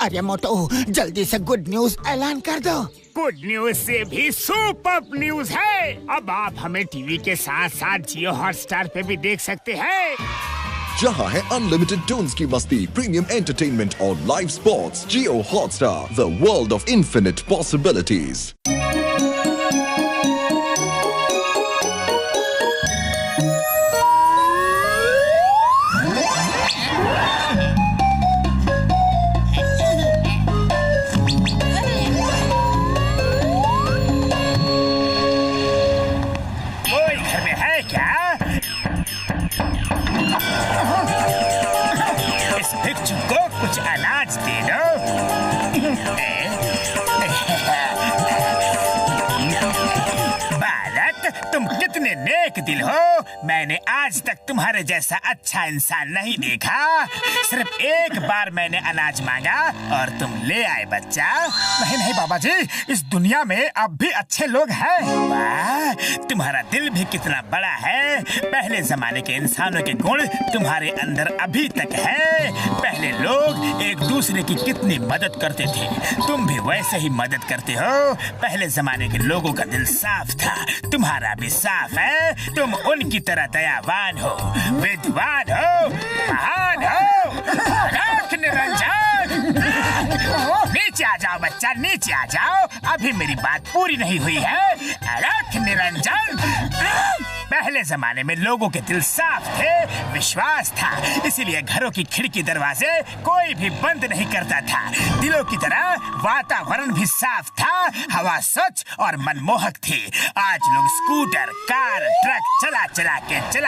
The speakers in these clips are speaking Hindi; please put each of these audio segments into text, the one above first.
अरे मोटू, जल्दी से गुड न्यूज ऐलान कर दो। गुड न्यूज से भी सुपर न्यूज है। अब आप हमें टीवी के साथ साथ जियो हॉटस्टार पे भी देख सकते हैं, जहां है अनलिमिटेड टून्स की मस्ती, प्रीमियम एंटरटेनमेंट और live sports. Jio Hotstar, the world of infinite possibilities. कुछ अनाज दे दो। बालक, तुम कितने नेक दिल हो। मैंने आज तक तुम्हारे जैसा अच्छा इंसान नहीं देखा। सिर्फ एक बार मैंने अनाज मांगा और तुम ले आए बच्चा। नहीं नहीं बाबा जी, इस दुनिया में अब भी अच्छे लोग हैं। वाह, तुम्हारा दिल भी कितना बड़ा है। पहले जमाने के इंसानों के गुण तुम्हारे अंदर अभी तक है। पहले लोग एक दूसरे की कितनी मदद करते थे, तुम भी वैसे ही मदद करते हो। पहले जमाने के लोगों का दिल साफ था, तुम्हारा भी साफ है। तुम उनकी तरह दयावान हो, विद्वान हो, महान हो। निरंजन, नीचे आ जाओ बच्चा, नीचे आ जाओ। अभी मेरी बात पूरी नहीं हुई है। अलख निरंजन, पहले जमाने में लोगों के दिल साफ थे, विश्वास था, इसीलिए घरों की खिड़की दरवाजे कोई भी बंद नहीं करता था। दिलों की तरह वातावरण भी साफ था, हवा स्वच्छ और मनमोहक थी। आज लोग स्कूटर, कार, ट्रक चला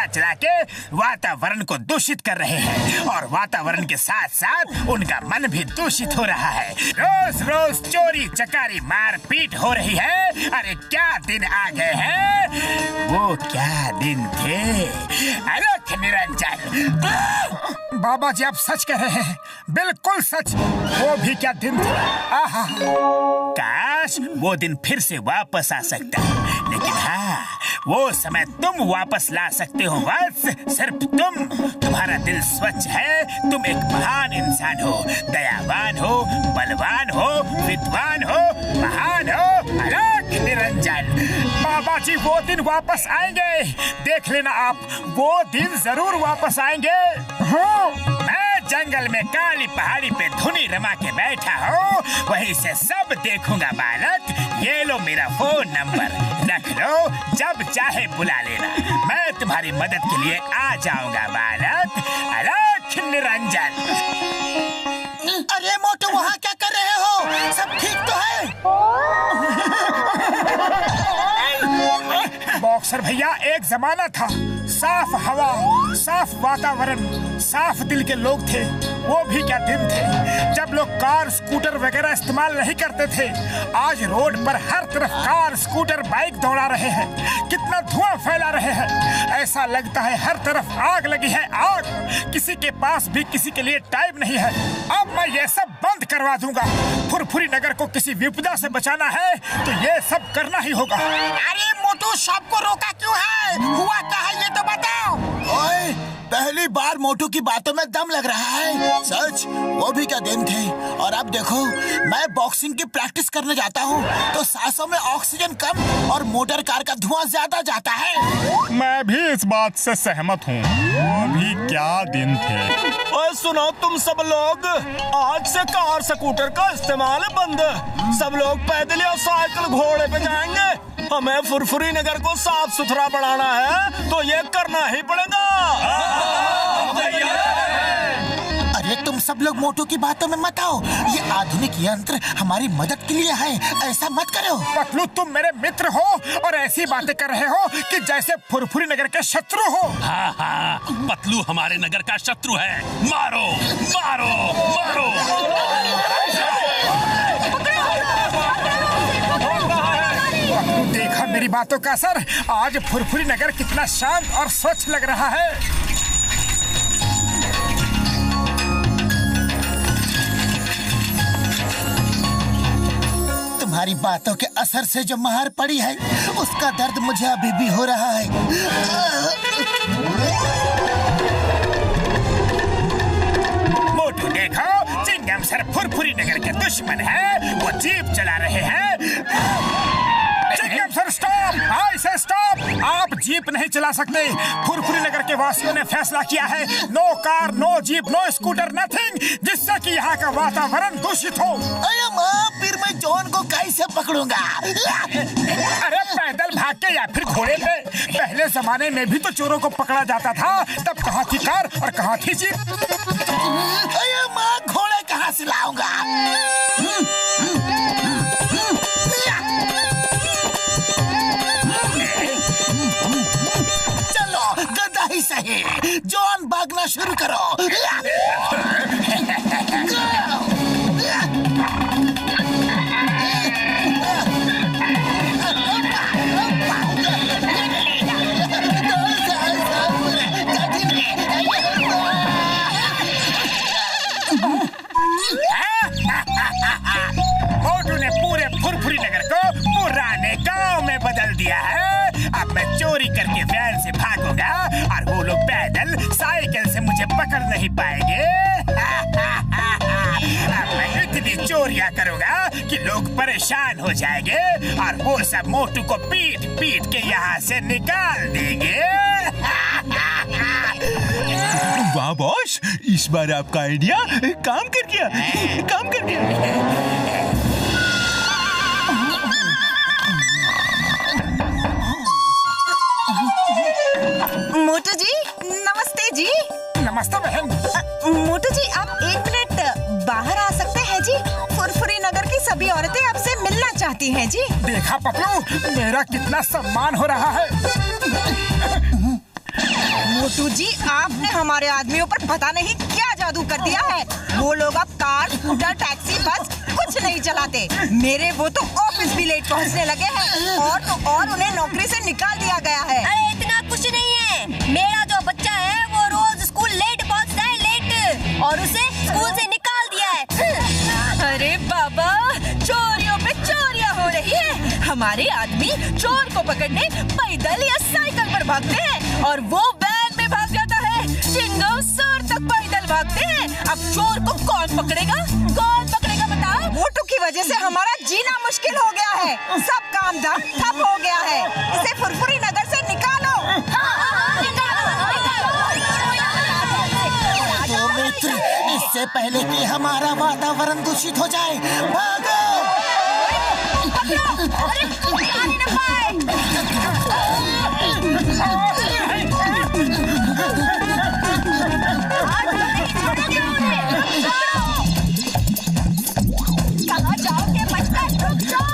चला के वातावरण को दूषित कर रहे हैं और वातावरण के साथ साथ उनका मन भी दूषित हो रहा है। रोज रोज चोरी चकारी मारपीट हो रही है। अरे क्या दिन आ गए हैं, वो क्या दिन थे। अलख निरंजन। बाबा जी आप सच कह रहे हैं, बिल्कुल सच। वो भी क्या दिन थे। आहा, काश वो दिन फिर से वापस आ सकता, लेकिन हाँ, वो समय तुम वापस ला सकते हो बस, सिर्फ तुम। तुम्हारा दिल स्वच्छ है, तुम एक महान इंसान हो, दयावान हो, बलवान हो, विद्वान हो, महान हो। अलख निरंजन। बाबा जी वो दिन वापस आएंगे, देख लेना आप, वो दिन जरूर वापस आएंगे। मैं जंगल में काली पहाड़ी पे धुनी रमा के बैठा हूँ, वहीं से सब देखूंगा बालक। ये लो मेरा फोन नंबर, रख लो, जब चाहे बुला लेना। मैं तुम्हारी मदद के लिए आ जाऊंगा बालक। अलख निरंजन। अरे मोटू, वहाँ क्या कर रहे हो? सब ठीक तो है? बॉक्सर भैया, एक जमाना था, साफ हवा, साफ वातावरण, साफ दिल के लोग थे। वो भी क्या दिन थे जब लोग कार, स्कूटर वगैरह इस्तेमाल नहीं करते थे। आज रोड पर हर तरफ कार, स्कूटर, बाइक दौड़ा रहे हैं, कितना धुआं फैला रहे हैं। ऐसा लगता है हर तरफ आग लगी है, आग। किसी के पास भी किसी के लिए टाइम नहीं है। अब मैं ये सब बंद करवा दूंगा। फुरफुरी नगर को किसी विपदा से बचाना है तो ये सब करना ही होगा। अरे मोटू, सबको रोका क्यों है? हुआ क्या है ये तो बताओ। ओए, पहली बार मोटू की बातों में दम लग रहा है। सच, वो भी क्या दिन थे। और अब देखो, मैं बॉक्सिंग की प्रैक्टिस करने जाता हूँ तो सांसों में ऑक्सीजन कम और मोटर कार का धुआं ज्यादा जाता है। मैं भी इस बात से सहमत हूँ, वो भी क्या दिन थे। और सुनो तुम सब लोग, आज से कार स्कूटर का इस्तेमाल बंद। सब लोग पैदल या साइकिल, घोड़े पे जाएंगे। हमें फुरफुरी नगर को साफ सुथरा बनाना है तो ये करना ही पड़ेगा। अरे तुम सब लोग मोटू की बातों में मत आओ, ये आधुनिक यंत्र हमारी मदद के लिए है, ऐसा मत करो। पतलू, तुम मेरे मित्र हो और ऐसी बातें कर रहे हो कि जैसे फुरफुरी नगर के शत्रु हो। हाँ हाँ, पतलू हमारे नगर का शत्रु है। मारो मारो मारो। देखा मेरी बातों का असर। आज फुरफुरी नगर कितना शांत और स्वच्छ लग रहा है। तुम्हारी बातों के असर से जो मार पड़ी है, उसका दर्द मुझे अभी भी हो रहा है। मोटू देखो, चिंगम चिंगम सर फुरफुरी नगर के दुश्मन है, वो जीप चला रहे हैं। Chingam sir stop! आई से स्टॉप! आप जीप नहीं चला सकते। फुरफुरी नगर के वासियों ने फैसला किया है, no car, no jeep, no scooter, nothing, जिससे कि यहाँ का वातावरण दूषित हो। अरे माँ, फिर मैं जॉन को कैसे पकड़ूंगा? अरे पैदल भाग के या फिर घोड़े पे। पहले जमाने में भी तो चोरों को पकड़ा जाता था, तब कहाँ थी कार और कहाँ थी जीप? अरे माँ, घोड़े कहाँ से लाऊंगा? चलो, गधा ही सही। जॉन, भागना शुरू करो। मोटू ने पूरे फुरफुरी नगर को पुराने गांव में बदल दिया है। अब मैं चोरी करके वैन से भागूंगा और वो लोग पैदल साइकिल से मुझे पकड़ नहीं पाएंगे। अब मैं इतनी चोरियां करूंगा कि लोग परेशान हो जाएंगे और वो सब मोटू को पीट पीट के यहाँ से निकाल देंगे। वाह बॉस, इस बार आपका आइडिया काम कर गया, काम कर गया। मोटू जी, नमस्ते जी। नमस्ते बहन। मोटू जी, आप 1 मिनट बाहर आ सकते हैं जी? फुरफुरी नगर की सभी औरतें आपसे मिलना चाहती हैं जी। देखा पपलू, मेरा कितना सम्मान हो रहा है। मोटू जी, आपने हमारे आदमियों पर पता नहीं क्या जादू कर दिया है। वो लोग अब कार, स्कूटर, टैक्सी, बस कुछ नहीं चलाते। मेरे वो तो ऑफिस भी लेट पहुंचने लगे हैं और तो और उन्हें नौकरी से निकाल दिया गया है। अरे इतना कुछ नहीं है। मेरा जो बच्चा है वो रोज स्कूल लेट पहुंचता है, लेट, और उसे स्कूल से निकाल दिया है। अरे बाबा, चोरियों पे चोरियां हो रही है। हमारे आदमी चोर को पकड़ने पैदल या साइकिल पर भागते हैं और वो वैन में भाग जाता है। चिंगम सर तक पैदल भागते हैं। अब चोर को कौन पकड़ेगा? कौन पकड़ेगा बताओ? मोटू की वजह से हमारा जीना मुश्किल हो गया है। सब काम धाम ठप हो गया है। इसे फुरफुरी नगर से निकालो। तो मित्र, इससे पहले कि हमारा वातावरण दूषित हो जाए, भागो! कहाँ जाओगे बचकर? रुक जाओ।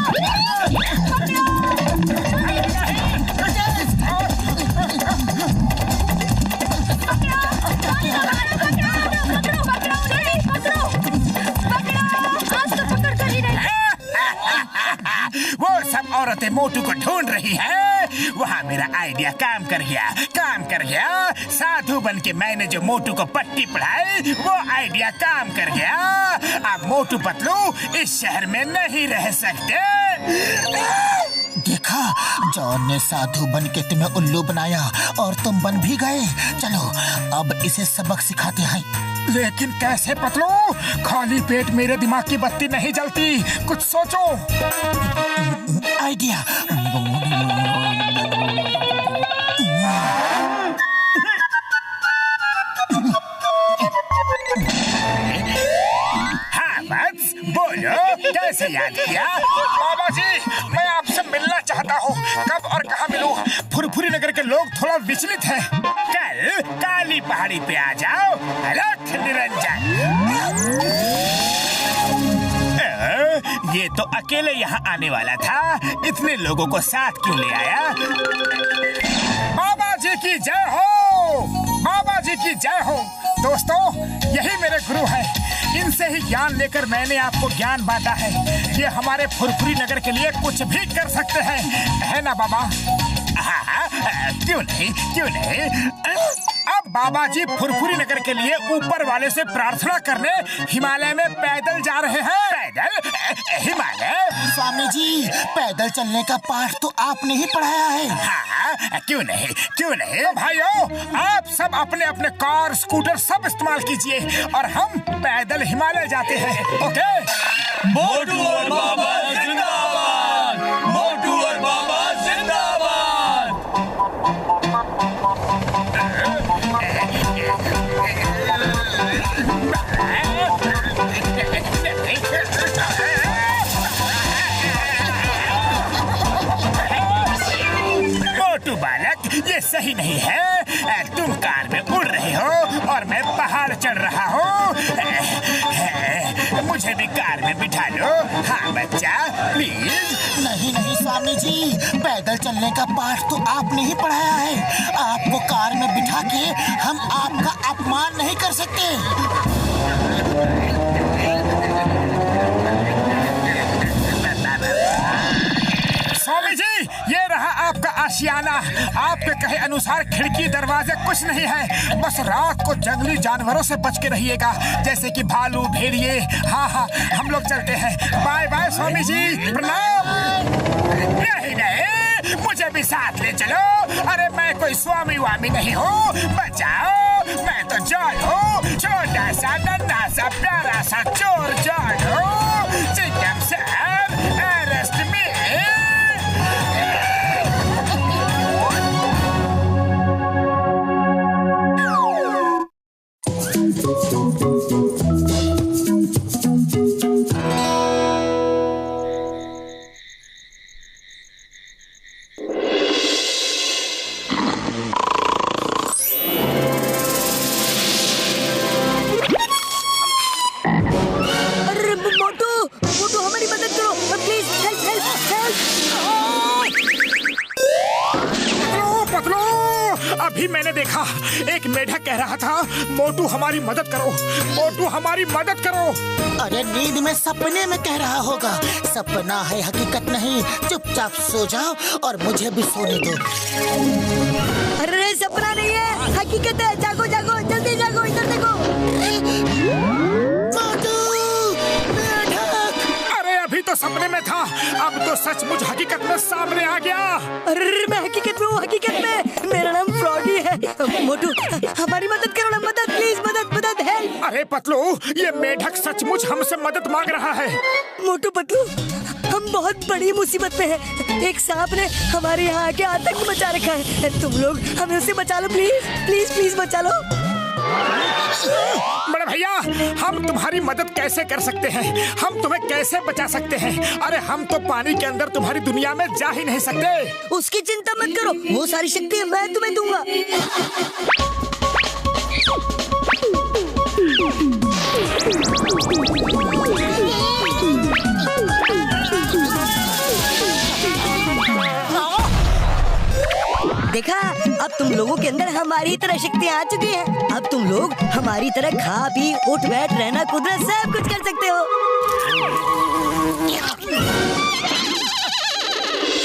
वो सब औरतें मोटू को ढूंढ रही है। वहाँ मेरा आइडिया काम कर गया, काम कर गया। साधु बन के मैंने जो मोटू को पट्टी पढ़ाई, वो आइडिया काम कर गया। अब मोटू पतलू इस शहर में नहीं रह सकते। देखा, जॉन ने साधु बन के तुम्हें उल्लू बनाया और तुम बन भी गए। चलो, अब इसे सबक सिखाते हैं। लेकिन कैसे पतलू? खाली पेट मेरे दिमाग की बत्ती नहीं जलती। कुछ सोचो। आइडिया। हाँ बस बोलो, कैसे याद किया? बाबा जी, मैं आपसे मिलना चाहता हूँ। कब और कहाँ मिलूं? फुरफुरी नगर के लोग थोड़ा विचलित हैं। कल काली पहाड़ी पे आ जाओ। अलख निरंजन। ये तो अकेले यहाँ आने वाला था, इतने लोगों को साथ क्यों ले आया? बाबा जी की जय हो, बाबा जी की जय हो। दोस्तों, यही मेरे गुरु हैं। इनसे ही ज्ञान लेकर मैंने आपको ज्ञान बांटा है। ये हमारे फुरफुरी नगर के लिए कुछ भी कर सकते हैं, है ना बाबा? क्यों नहीं, क्यों नहीं। अब बाबा जी फुरफुरी नगर के लिए ऊपर वाले से प्रार्थना करने हिमालय में पैदल जा रहे हैं। पैदल? हिमालय? स्वामी जी, पैदल चलने का पाठ तो आपने ही पढ़ाया है। हाँ, क्यों नहीं, क्यों नहीं। तो भाइयों, आप सब अपने अपने कार स्कूटर सब इस्तेमाल कीजिए और हम पैदल हिमालय जाते हैं। ओके? मोटू और बाबा जिंदाबाद, मोटू और बाबा जिंदाबाद। मोटू बालक, ये सही नहीं है। तुम कार में उड़ रहे हो और मैं पहाड़ चढ़ रहा हूँ। मुझे भी कार में बिठा लो। हाँ बच्चा, प्लीज। नहीं नहीं स्वामी जी, पैदल चलने का पाठ तो आपने ही पढ़ाया है। आपको कार में बिठा के हम आपका अपमान नहीं कर सकते। स्वामी जी, ये रहा आपका आशियाना। आपके कहे अनुसार खिड़की दरवाजे कुछ नहीं है। बस रात को जंगली जानवरों से बच के रहिएगा, जैसे कि भालू, भेड़िए। हाँ हाँ, हम लोग चलते हैं। बाय बाय स्वामी जी, प्रणाम। नहीं नहीं, मुझे भी साथ ले चलो। अरे मैं कोई स्वामी वामी नहीं हूँ। बचाओ, मैं तो जॉन हूँ, छोटा सा नन्हा सा प्यारा सा चोर जॉन हूँ। चिंगम सर, अरेस्ट मी। अभी मैंने देखा, एक मेढक कह रहा था, मोटू हमारी मदद करो, मोटू हमारी मदद करो। अरे नींद में सपने में कह रहा होगा। सपना है, हकीकत नहीं। चुपचाप सो जाओ और मुझे भी सोने दो। अरे सपना नहीं है, हकीकत है। जागो जागो, जल्दी जागो, इधर देखो। अभी तो सपने में था, अब तो सचमुच हकीकत में सामने आ गया। अरे मैं हकीकत में हूँ, हकीकत में। मेरा नाम फ्रॉगी है। मोटू, हमारी मदद करो ना, मदद प्लीज, मदद मदद, हेल्प। अरे पतलू, ये मेढक सचमुच हमसे मदद मांग रहा है। मोटू पतलू, हम बहुत बड़ी मुसीबत में हैं। एक सांप ने हमारे यहाँ आके आतंक मचा रखा है। तुम लोग हमें उससे बचा लो, प्लीज प्लीज प्लीज बचा लो। बड़े भैया, हम तुम्हारी मदद कैसे कर सकते हैं? हम तुम्हें कैसे बचा सकते हैं? अरे हम तो पानी के अंदर तुम्हारी दुनिया में जा ही नहीं सकते। उसकी चिंता मत करो, वो सारी शक्ति मैं तुम्हें दूंगा। देखा, अब तुम लोगों के अंदर हमारी तरह शक्तियाँ आ चुकी हैं। अब तुम लोग हमारी तरह खा पी उठ बैठ रहना कूदना सब कुछ कर सकते हो।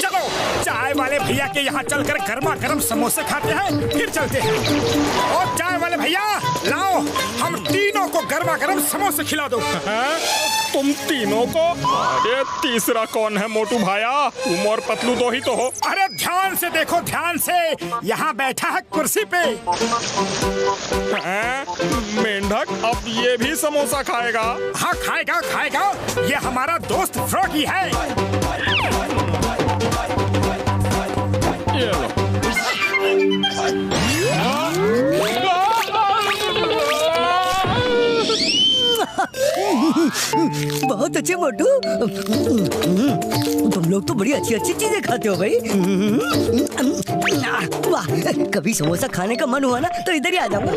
चलो, चाय वाले भैया के यहाँ चलकर गर्मा गर्म समोसे खाते हैं, फिर चलते हैं। और चाय वाले भैया, लाओ, हम तीनों को गर्मा गर्म समोसे खिला दो। तुम तीनों को? अरे तीसरा कौन है मोटू भाया? तुम और पतलू दो ही तो हो। अरे ध्यान से देखो, ध्यान से। यहाँ बैठा है कुर्सी पे। मेंढक अब ये भी समोसा खाएगा? हाँ खाएगा, खाएगा। ये हमारा दोस्त फ्रॉगी है। ये लो। बहुत अच्छे मोटू, तुम लोग तो बड़ी अच्छी अच्छी चीजें खाते हो भाई। वाह, कभी समोसा खाने का मन हुआ ना तो इधर ही आ जाऊंगा।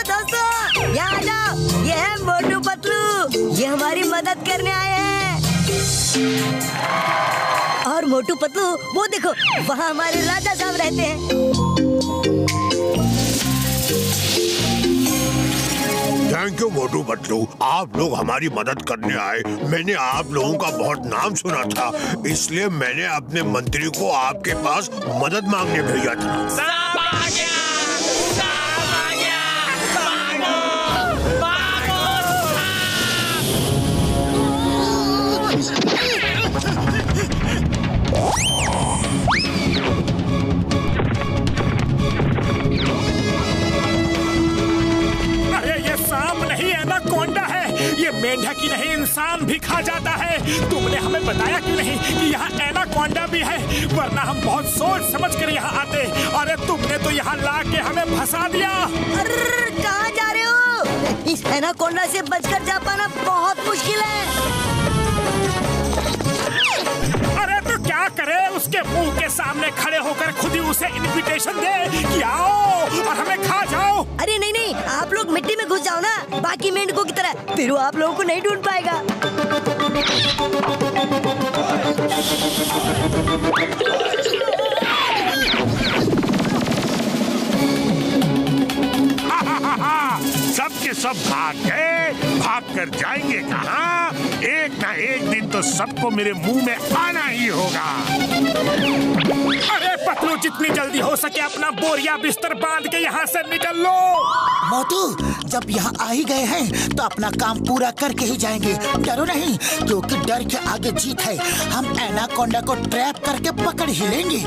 दोस्तों, यहाँ आ जाओ। मोटू पतलू, वो देखो वहाँ हमारे राजा साहब रहते हैं। थैंक यू मोटू पतलू, आप लोग हमारी मदद करने आए। मैंने आप लोगों का बहुत नाम सुना था, इसलिए मैंने अपने मंत्री को आपके पास मदद मांगने भेजा था। मेंढक ही नहीं, इंसान भी खा जाता है। तुमने हमें बताया क्यों नहीं कि यहाँ एनाकोंडा भी है, वरना हम बहुत सोच समझ कर यहाँ आते। अरे तुमने तो यहाँ ला के हमें फंसा दिया। अरे कहाँ जा रहे हो? इस एनाकोंडा से बचकर जा पाना बहुत मुश्किल है। अरे तो क्या करे, उसके मुंह के सामने खड़े होकर खुद ही उसे इनविटेशन दे कि आओ और हमें खा जाओ। अरे नहीं नहीं, आप लोग मिट्टी में घुस जाओ ना, बाकी मेंढकों की तरह, फिर वो आप लोगों को नहीं ढूंढ पाएगा। सबके सब भाग कर जाएंगे कहाँ? एक ना एक दिन तो सबको मेरे मुंह में आना ही होगा। अरे पतलू, जितनी जल्दी हो सके अपना बोरिया बिस्तर बांध के यहाँ से निकल लो। मोटू, जब यहाँ आ ही गए हैं तो अपना काम पूरा करके ही जाएंगे। डरो नहीं, क्योंकि डर के आगे जीत है। हम एनाकोंडा को ट्रैप करके पकड़ ही लेंगे।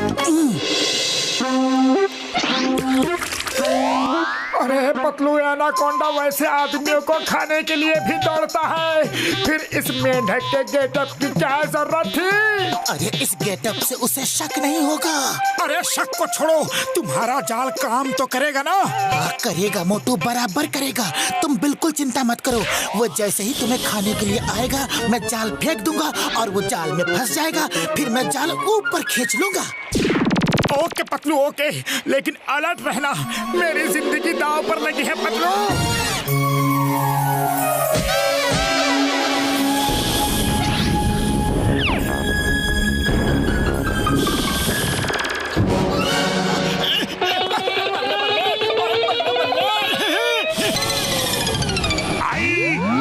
अरे पतलू, एनाकोंडा वैसे आदमियों को खाने के लिए भी दौड़ता है, फिर इस मेंढक के गेटअप की क्या जरूरत थी? अरे इस गेटअप से उसे शक नहीं होगा। अरे शक को छोड़ो, तुम्हारा जाल काम तो करेगा ना? करेगा मोटू, बराबर करेगा। तुम बिल्कुल चिंता मत करो। वो जैसे ही तुम्हें खाने के लिए आएगा, मैं जाल फेंक दूंगा और वो जाल में फंस जाएगा। फिर मैं जाल ऊपर खींच लूंगा। ओके पतलू, ओके, लेकिन अलर्ट रहना, मेरी जिंदगी दांव पर लगी है पतलू।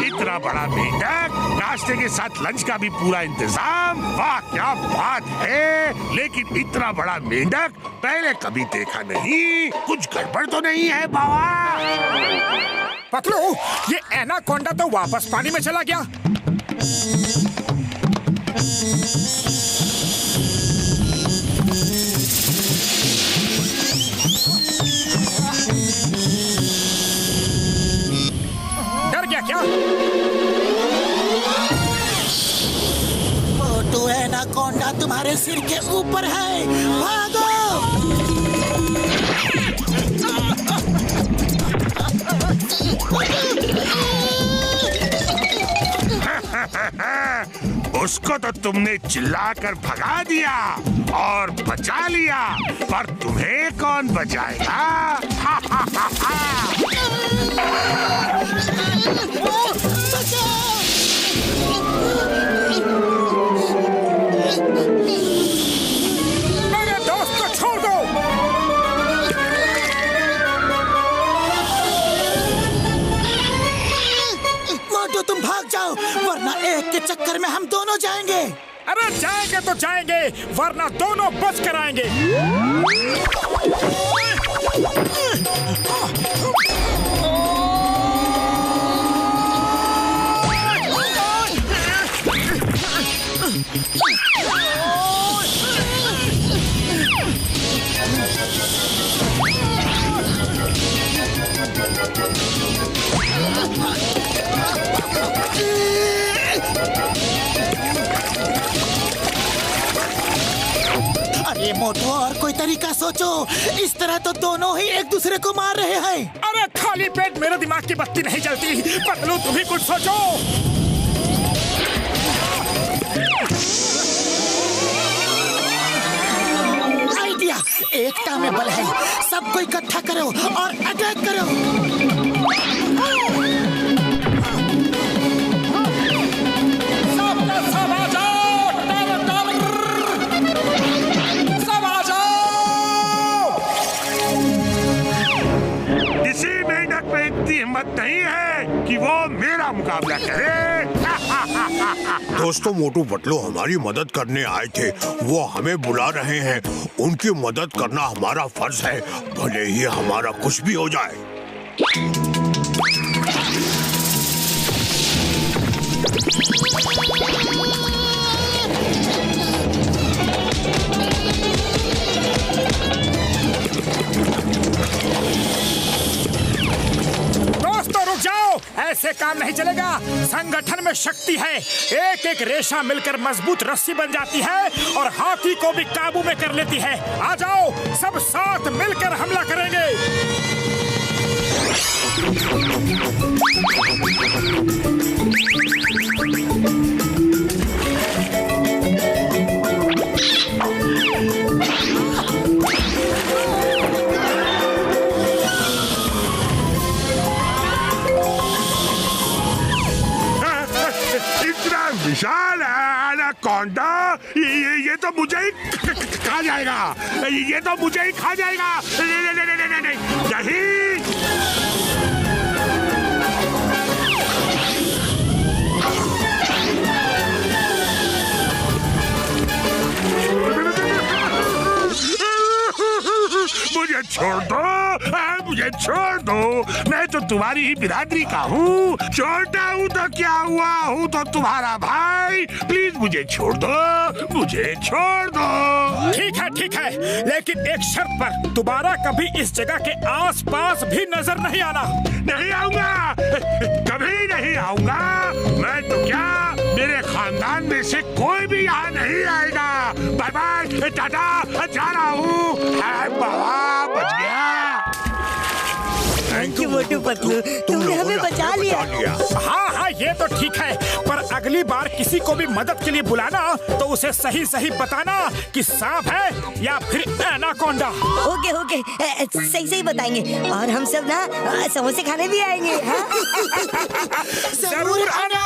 इतना बड़ा मेंढक, नाश्ते के साथ लंच का भी पूरा इंतजाम, वाह क्या बात है। लेकिन इतना बड़ा मेंढक पहले कभी देखा नहीं। कुछ गड़बड़ तो नहीं है बाबा? पतलू, ये एनाकोंडा तो वापस पानी में चला गया। डर गया क्या? मोटू, एनाकोंडा तुम्हारे सिर के ऊपर है, भागो। उसको तो तुमने चिल्लाकर भगा दिया और बचा लिया, पर तुम्हें कौन बचाएगा? मेरे दोस्त को छोड़ दो। मोटू, तुम भाग जाओ, वरना एक के चक्कर में हम दोनों जाएंगे। अरे जाएंगे तो जाएंगे, वरना दोनों बच कर आएंगे। अरे मोटू, और कोई तरीका सोचो। इस तरह तो दोनों ही एक दूसरे को मार रहे हैं। अरे खाली पेट मेरे दिमाग की बत्ती नहीं जलती। पतलू, तुम ही कुछ सोचो। आइडिया, एकता में बल है। सबको इकट्ठा करो और अटैक करो। सबका सब आ जाओ। नहीं है कि वो मेरा मुकाबला करे। दोस्तों, मोटू पतलू हमारी मदद करने आए थे। वो हमें बुला रहे हैं। उनकी मदद करना हमारा फर्ज है, भले ही हमारा कुछ भी हो जाए। दोस्तों रुक जाओ, ऐसे काम नहीं चलेगा। संगठन में शक्ति है। एक एक रेशा मिलकर मजबूत रस्सी बन जाती है और हाथी को भी काबू में कर लेती है। आ जाओ, सब साथ मिलकर हमला करेंगे। इतना विशाल एनाकोंडा, ये तो मुझे ही खा जाएगा। ये तो मुझे ही खा जाएगा। नहीं। मुझे छोड़ दो, मुझे छोड़ दो। मैं तो तुम्हारी ही बिरादरी का हूँ। छोटा हूँ तो क्या हुआ, हूँ तो तुम्हारा भाई। प्लीज मुझे छोड़ दो, मुझे छोड़ दो। ठीक है, लेकिन एक शर्त पर, दोबारा कभी इस जगह के आसपास भी नजर नहीं आना। नहीं आऊंगा, कभी नहीं आऊंगा। मैं तो क्या, मेरे खानदान में से कोई भी यहाँ नहीं आएगा। बाय बाय, टाटा, जा रहा हूँ। बाबा बच गया। थैंक यू मोटू पतलू, तुमने हमें बचा लिया। हाँ, ये तो ठीक है, पर अगली बार किसी को भी मदद के लिए बुलाना तो उसे सही सही बताना कि सांप है या फिर एनाकोंडा। ओके, सही बताएंगे। और हम सब ना समोसे खाने भी आएंगे। हाँ? जरूर आना।